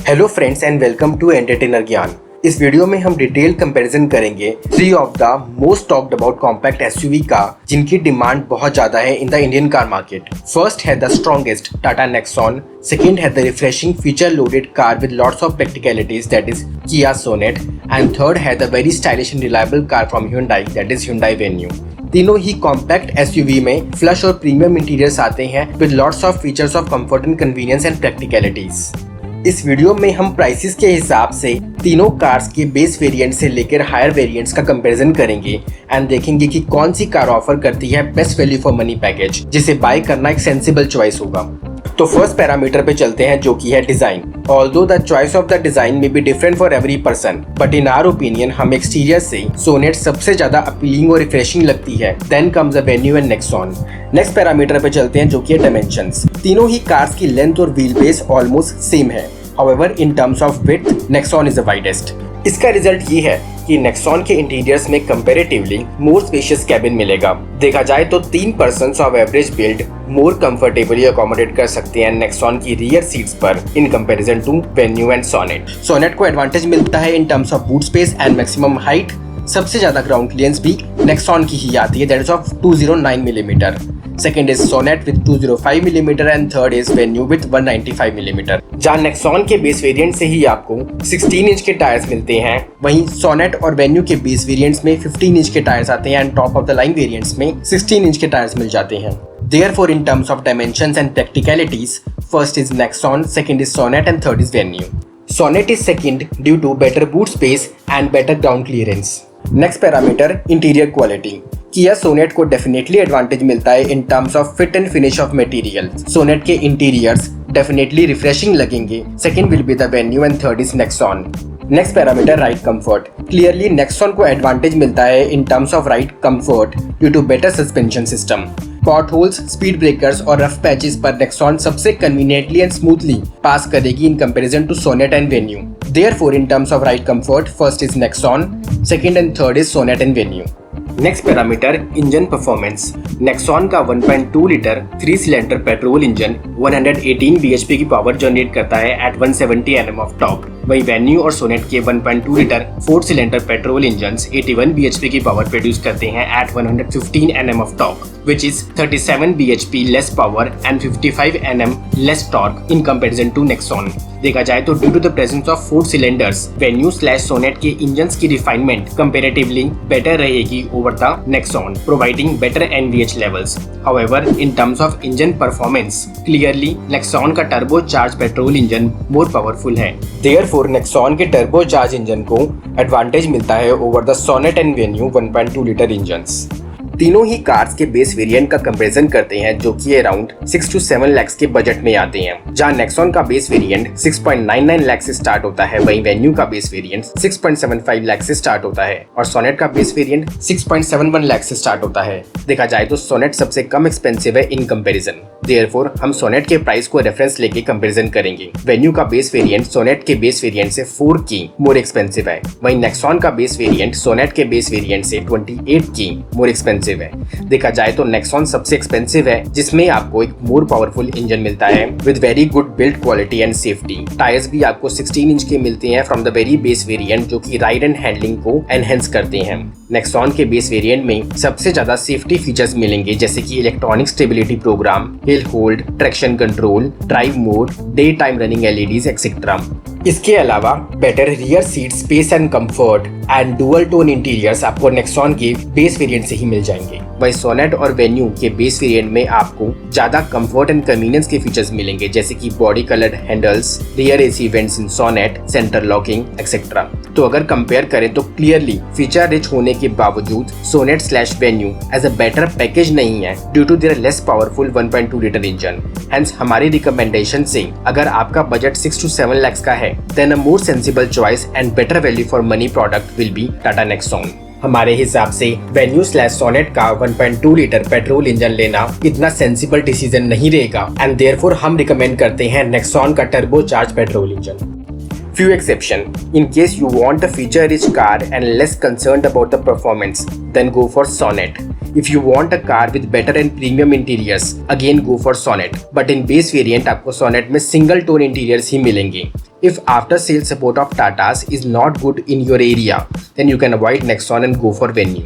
Hello friends and welcome to entertainer Gyan. इस video में हम डिटेल कंपैरिजन करेंगे 3 of the most talked about compact SUV का जिनकी डिमांड बहुत ज्यादा है in the Indian car market. First है the strongest Tata Nexon, second है the refreshing feature loaded car with lots of practicalities that is Kia Sonet and third है the very stylish and reliable car from Hyundai that is Hyundai Venue। तीनों ही compact SUV में flush और premium interiors आते हैं with lots of features of comfort and convenience and practicalities. इस video में हम prices के हिसाब से तीनों कार्स के बेस वेरिएंट से लेकर हायर वेरिएंट्स का कंपैरिजन करेंगे एंड देखेंगे कि कौन सी कार ऑफर करती है best value for money package जिसे बाय करना एक सेंसिबल चॉइस होगा। तो फर्स्ट पैरामीटर पे चलते हैं जो कि है design. Although the choice of the design में be different for every person but in our opinion हम एक्सटीरियर से सोनेट सबसे ज्यादा अपीलिंग और रिफ्रेशिंग लगती है, then comes the Venue and Nexon. Next parameter पे चलते हैं जो कि है डायमेंशंस। तीनों ही कार्स की लेंथ और व्हील बेस ऑलमोस्ट सेम है, however in terms of width Nexon is the widest। इसका रिजल्ट ये है कि नेक्सॉन के इंटीरियर्स में कंपैरेटिवली मोर स्पेशियस कैबिन मिलेगा। देखा जाए तो 3 persons of average build more comfortably accommodate कर सकते हैं नेक्सॉन की रियर सीट्स पर in comparison to Venue and Sonet. Sonet को एडवांटेज मिलता है in terms of boot space and maximum height. सबसे ज्यादा ग्राउंड क्लियरेंस भी नेक्सॉन की ही आती है, that is of 209 millimetre. Second is Sonet with 205 mm and third is Venue with 195 mm। जहाँ नेक्सॉन के बेस वेरिएंट से ही आपको 16 इंच के टायर्स मिलते हैं, वहीं सोनेट और वेन्यू के बेस वेरिएंट्स में 15 इंच के टायर्स आते हैं and top of the line variants में 16 इंच के टायर्स मिल जाते हैं। Therefore, in terms of dimensions and practicalities, first is Nexon, second is Sonet and third is Venue। Sonet is second due to better boot space and better ground clearance। Next parameter interior quality. Kia Sonet को definitely advantage मिलता है in terms of fit and finish of material. Sonet के interiors definitely refreshing लगेंगे, second will be the Venue and third is Nexon. Next parameter ride comfort. Clearly Nexon को advantage मिलता है in terms of ride comfort due to better suspension system. Potholes, speed breakers और rough patches पर Nexon सबसे conveniently and smoothly pass करेगी in comparison to Sonet and Venue. Therefore, in terms of ride comfort, first is Nexon, second and third is Sonet and Venue। Next parameter engine performance. Nexon का 1.2 litre 3 cylinder petrol engine 118 bhp की power generate करता है at 170 Nm of torque. वहीं Venue और Sonet के 1.2 litre 4 cylinder petrol engines 81 bhp की power produce करते हैं at 115 Nm of torque, which is 37 bhp less power and 55 Nm less torque in comparison to Nexon। देखा जाए तो due to the presence of 4 cylinders Venue Sonet के engines की refinement comparatively better रहेगी over the Nexon, providing better NVH levels. However in terms of engine performance, clearly Nexon का turbo charge petrol engine more powerful है। Therefore Nexon के turbo charge engine को advantage मिलता है over the Sonet and Venue 1.2 litre engines. तीनों ही cars के base variant का कंपैरिजन करते हैं जो कि अराउंड 6 to 7 लाख के बजट में आते हैं। जहां नेक्सॉन का बेस वेरिएंट 6.99 लाख से स्टार्ट होता है, वहीं वेन्यू का बेस वेरिएंट 6.75 लाख से स्टार्ट होता है और सोनेट का बेस वेरिएंट 6.71 लाख से स्टार्ट होता है। देखा जाए तो सोनेट सबसे कम एक्सपेंसिव है इन कंपैरिजन। देयरफॉर हम सोनेट के प्राइस को रेफरेंस लेके कंपैरिजन करेंगे। वेन्यू का बेस वेरिएंट सोनेट के बेस वेरिएंट से 4 की मोर एक्सपेंसिव है, वहीं नेक्सॉन का बेस वेरिएंट सोनेट के बेस वेरिएंट से 28 की मोर एक्सपेंसिव है। देखा जाए तो नेक्सॉन सबसे एक्सपेंसिव है, जिसमें आपको एक मोर पावरफुल इंजन मिलता है with very good build quality and safety. Tyres भी आपको 16 इंच के मिलते हैं from the very base variant जो कि राइड एंड हैंडलिंग को एनहेंस करते हैं। नेक्सॉन के बेस वेरिएंट में सबसे ज्यादा सेफ्टी फीचर्स मिलेंगे जैसे कि electronic stability program, hill hold, traction control, drive mode, day time running LEDs etcetera. इसके अलावा better rear seat space and comfort and dual tone interiors आपको नेक्सॉन के बेस वेरिएंट से ही मिल जाएंगे। वहीं सोनेट और वेन्यू के बेस वेरिएंट में आपको ज्यादा कंफर्ट एंड कन्वीनियंस के फीचर्स मिलेंगे जैसे कि body coloured handles, rear AC vents in Sonet, centre locking etcetera. तो अगर कंपेयर करें तो क्लियरली फीचर रिच होने के बावजूद Sonet Venue as a better package नहीं है due to their less powerful 1.2 litre engine. Hence हमारी रिकमेंडेशन से अगर आपका बजट 6 to 7 लाख का है, then a more sensible choice and better value for money product will be Tata Nexon. हमारे हिसाब से वेन्यू/सोनेट का 1.2 लीटर पेट्रोल इंजन लेना इतना सेंसिबल डिसीजन नहीं रहेगा एंड देयरफॉर हम रिकमेंड करते हैं नेक्सॉन का turbo charge petrol engine. Few exception. In case you want a feature-rich car and less concerned about the performance, then go for Sonet. If you want a car with better and premium interiors, again go for Sonet. But in base variant आपको Sonet में single tone interiors ही मिलेंगे. If after sales support of Tatas is not good in your area, then you can avoid Nexon and go for Venue.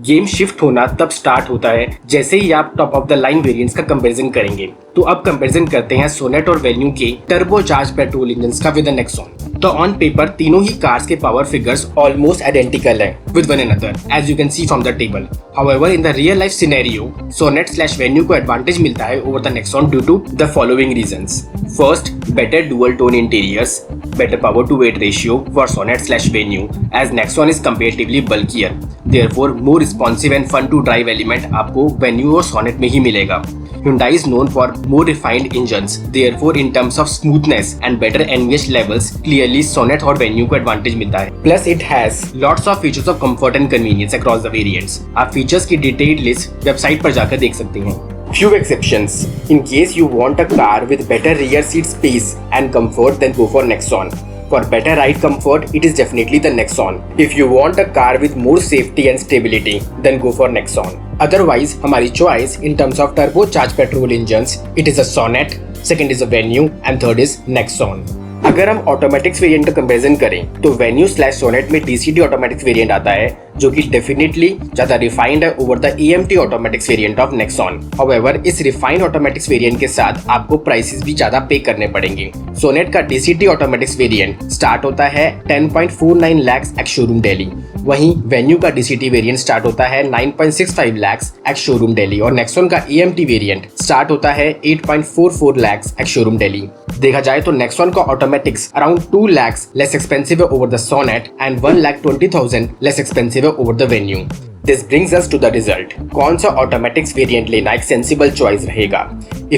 Game shift होना तब start होता है जैसे ही आप top of the line variants का comparison करेंगे। तो अब कंपैरिजन करते हैं सोनेट और वेन्यू के टर्बो चार्ज पेट्रोल इंजन का विद नेक्सॉन। तो ऑन पेपर तीनों ही कार्स के पावर फिगर्स ऑलमोस्ट आइडेंटिकल हैं with one another as you can see from the table. However in the real life scenario Sonet Venue को advantage मिलता है over the Nexon due to the following reasons. First, better dual tone interiors, better power to weight ratio for Sonet/Venue as Nexon is comparatively bulkier, therefore more responsive and fun to drive element आपको Venue और Sonet में ही मिलेगा। Hyundai is known for more refined engines, therefore in terms of smoothness and better NVH levels, clearly Sonet और Venue को advantage मिलता है। Plus it has lots of features of comfort and convenience across the variants। आप features की detailed list website पर जाकर देख सकते हैं। Few exceptions. In case you want a car with better rear seat space and comfort, then go for Nexon. For better ride comfort, it is definitely the Nexon. If you want a car with more safety and stability, then go for Nexon. Otherwise, हमारी choice in terms of turbocharged petrol engines, it is a Sonet, second is a Venue, and third is Nexon. अगर हम automatics variant का comparison करें तो Venue/Sonet में DCT automatics variant आता है जो कि डेफिनेटली ज्यादा रिफाइंड है over the AMT automatics variant of Nexon. However इस रिफाइंड ऑटोमेटिक्स वेरिएंट के साथ आपको प्राइसेस भी ज्यादा पे करने पड़ेंगे। सोनेट का DCT ऑटोमेटिक्स वेरिएंट स्टार्ट होता है 10.49 लाख एक्स शोरूम दिल्ली, वहीं वेन्यू का DCT वेरिएंट स्टार्ट होता है 9.65 लाख एक्स शोरूम दिल्ली और नेक्सॉन का AMT वेरिएंट स्टार्ट होता है 8.44 लाख एक्स शोरूम दिल्ली। देखा जाए तो नेक्सॉन का automatics around 2 lakh less expensive है over the Sonet and 1,20,000 less expensive है over the Venue. This brings us to the result. कौन सा ऑटोमेटिक्स वेरिएंट लेना एक सेंसिबल चॉइस रहेगा?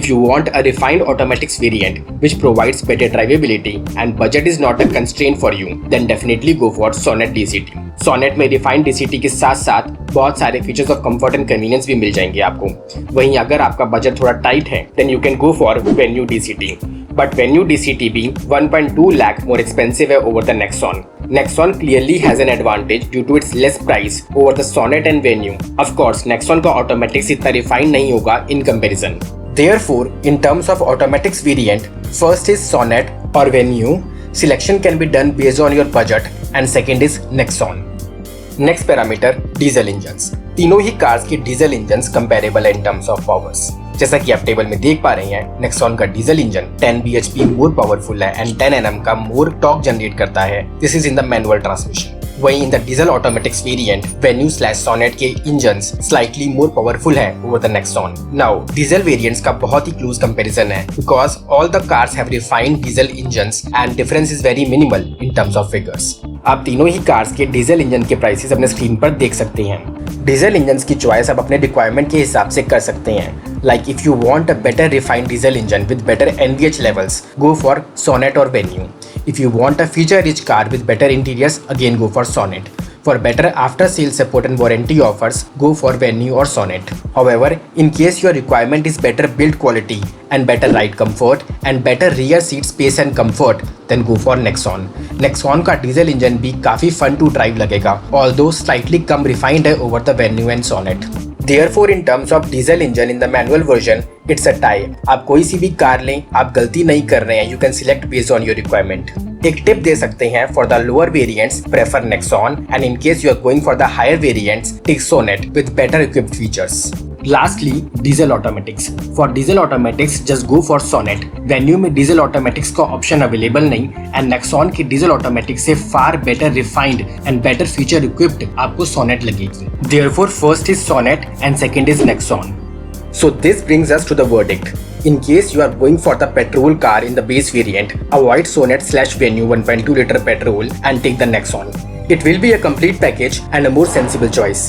If you want a refined automatics variant which provides better drivability and budget is not a constraint for you, then definitely go for Sonet DCT. Sonet में refined DCT के साथ साथ बहुत सारे features of comfort and convenience भी मिल जाएंगे आपको। वहीं अगर आपका बजट थोड़ा टाइट है then you can go for Venue DCT. But Venue DCT भी 1.2 lakh more expensive है over the Nexon. Nexon clearly has an advantage due to its less price over the Sonet and Venue. Of course, Nexon का automatics इतना refined नहीं होगा in comparison. Therefore, in terms of automatics variant, first is Sonet or Venue. Selection can be done based on your budget, and second is Nexon. Next parameter, diesel engines. तीनों ही cars के diesel engines comparable है in terms of powers. जैसा कि आप table में देख पा रहे हैं, नेक्सॉन का diesel engine 10 bhp more powerful है एंड 10 Nm का मोर टॉर्क जनरेट करता है। This is in the manual transmission. वहीं in the diesel automatics variant Venue/Sonet के इंजन्स स्लाइटली मोर पावरफुल है over the Nexon. Now diesel variants का बहुत ही क्लोज कंपैरिजन है because all the cars have refined diesel engines and difference is very minimal in terms of figures. आप तीनों ही cars के डीजल इंजन के प्राइसेस अपने स्क्रीन पर देख सकते हैं। डीजल इंजन्स की चॉइस आप अपने रिक्वायरमेंट के हिसाब से कर सकते हैं। Like if you want a better refined diesel engine with better NVH levels, go for Sonet or Venue. If you want a feature-rich car with better interiors, again go for Sonet. For better after-sales support and warranty offers, go for Venue or Sonet. However, in case your requirement is better build quality and better ride comfort and better rear seat space and comfort, then go for Nexon. Nexon का diesel engine भी काफी fun to drive लगेगा, although slightly कम refined है over the Venue and Sonet. Therefore, in terms of diesel engine in the manual version, it's a tie. आप कोई सी भी car लें, आप गलती नहीं कर रहे हैं। You can select based on your requirement. एक टिप दे सकते हैं for the lower variants, prefer Nexon, and in case you are going for the higher variants, take Sonet with better equipped features. Lastly, diesel automatics. For diesel automatics, just go for Sonet. Venue में diesel automatics का option available नहीं and Nexon की diesel automatics से far better refined and better feature equipped आपको Sonet लगेगी. Therefore, first is Sonet and second is Nexon. So this brings us to the verdict. In case you are going for the petrol car in the base variant, avoid Sonet/Venue 1.2 liter petrol and take the Nexon. It will be a complete package and a more sensible choice.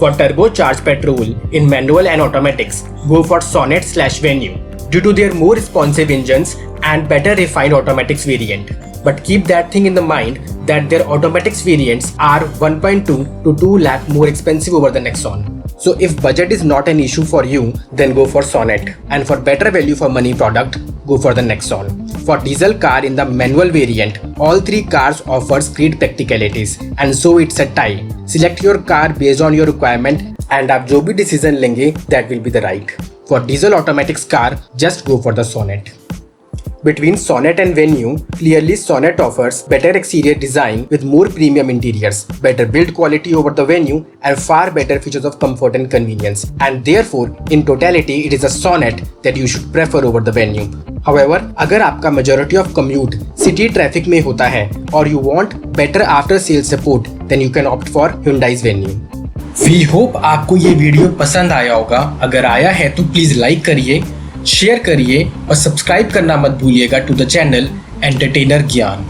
For turbocharged petrol in manual and automatics, go for Sonet/Venue due to their more responsive engines and better refined automatics variant. But keep that thing in the mind that their automatics variants are 1.2 to 2 lakh more expensive over the Nexon. So if budget is not an issue for you, then go for Sonet. And for better value for money product, go for the Nexon. For diesel car in the manual variant, all three cars offers great practicalities and so it's a tie. Select your car based on your requirement and आप जो भी decision लेंगे that will be the right. For diesel automatics car, just go for the Sonet. Between Sonnet and Venue, clearly Sonnet offers better exterior design with more premium interiors, better build quality over the Venue, and far better features of comfort and convenience. And therefore, in totality, it is a Sonnet that you should prefer over the Venue. However, अगर आपका majority of commute city traffic में होता है और you want better after sales support, then you can opt for Hyundai's Venue. We hope आपको ये video पसंद आया होगा। अगर आया है तो प्लीज लाइक करिए, शेयर करिए और सब्सक्राइब करना मत भूलिएगा टू द चैनल एंटरटेनर ज्ञान।